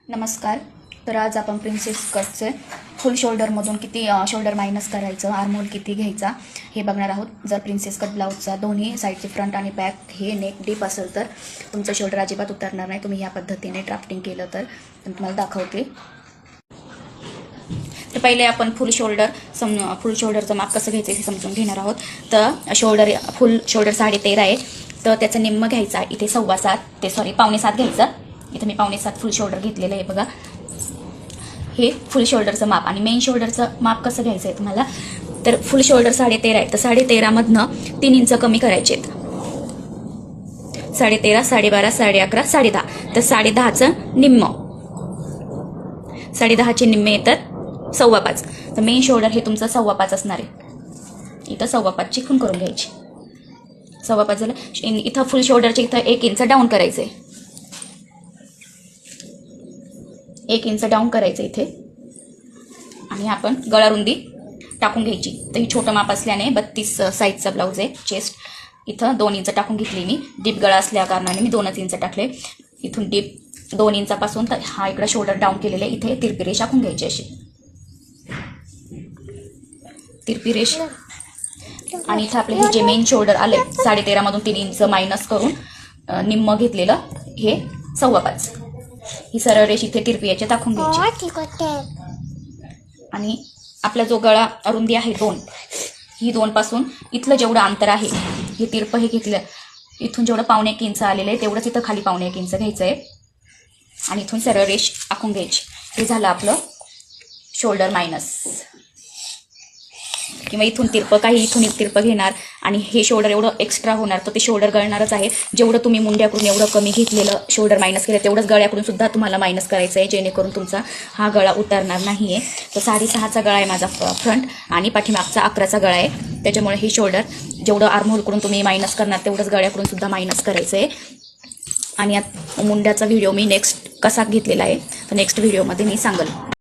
नमस्कार. तर आज आपण प्रिन्सेस कटचे फुल शोल्डरमधून किती शोल्डर मायनस करायचं, आर्महोल किती घ्यायचा हे बघणार आहोत. जर प्रिन्सेस कट ब्लाऊजचा दोन्ही साईडचे फ्रंट आणि बॅक हे नेक डीप असेल तर तुमचं शोल्डर अजिबात उतरणार नाही. तुम्ही या पद्धतीने ड्राफ्टिंग केलं तर तुम्हाला दाखवते. तर पहिले आपण फुल शोल्डरचं माप कसं घ्यायचं हे समजून घेणार आहोत. तर फुल शोल्डर 13.5 आहे, तर त्याचं निम्म घ्यायचा. इथे 7.25 घ्यायचं. इथं मी 7.25 फुल शोल्डर घेतलेलं आहे बघा. हे फुल शोल्डरचं माप. आणि मेन शोल्डरचं माप कसं घ्यायचं आहे तुम्हाला, तर फुल शोल्डर 13.5 आहे, तर 13.5 मधनं 3 इंच कमी करायचे आहेत. 13.5, 12.5, 11.5, 10.5. तर 10.5चं निम्म, 10.5चे निम्मे येतात 5.25. तर मेन शोल्डर हे तुमचं 5.25 असणार आहे. इथं 5.25ची खूण करून घ्यायची. 5.25 झालं. इथं फुल शोल्डरचे इथं 1 इंच डाऊन करायचं आहे. 1 इंच डाऊन करायचं इथे. आणि आपण गळा रुंदी टाकून घ्यायची. तर ही छोटं माप असल्याने 32 साईजचा ब्लाऊज आहे. चेस्ट इथं 2 इंच टाकून घेतली मी. डीप गळा असल्या कारणाने मी 2च इंच टाकले. इथून डीप 2 इंचापासून तर हा इकडे शोल्डर डाऊन केलेले. इथे तिरपी रेष आखून घ्यायची. अशी तिरपी रेष. आणि इथं आपले हे जे मेन शोल्डर आले 13.5 मधून 3 इंच मायनस करून निम्म घेतलेलं हे 5.25. ही सरळ रेष इथे तिरपी याच्या दाखवून घ्यायची. आणि आपला जो गळा रुंदी आहे 2, ही 2 पासून इथलं जेवढं अंतर आहे हे तिरप हे घेतलं. इथून जेवढं 1.25 इंच आलेलं आहे तेवढंच इथं खाली 1.25 इंच घ्यायचं आहे. आणि इथून सरळ रेष आखून घ्यायची. हे झालं आपलं शोल्डर मायनस. किंवा इथून तिरपं घेणार आणि हे शोल्डर एवढं एक्स्ट्रा होणार, तर ते शोल्डर गळणारच आहे. जेवढं तुम्ही मुंड्याकडून एवढं कमी घेतलेलं शोल्डर मायनस केलं तेवढंच गळ्याकडून सुद्धा तुम्हाला मायनस करायचं आहे, जेणेकरून तुमचा हा गळा उतरणार नाही आहे. तर 6.5चा गळा आहे माझा फ्रंट आणि पाठीमागचा 11चा गळा आहे. त्याच्यामुळे हे शोल्डर जेवढं आर्महोलकडून तुम्ही मायनस करणार तेवढंच गळ्याकडून सुद्धा मायनस करायचं आहे. आणि मुंड्याचा व्हिडिओ मी नेक्स्ट कसा घेतलेला आहे तर नेक्स्ट व्हिडिओमध्ये मी सांगेल.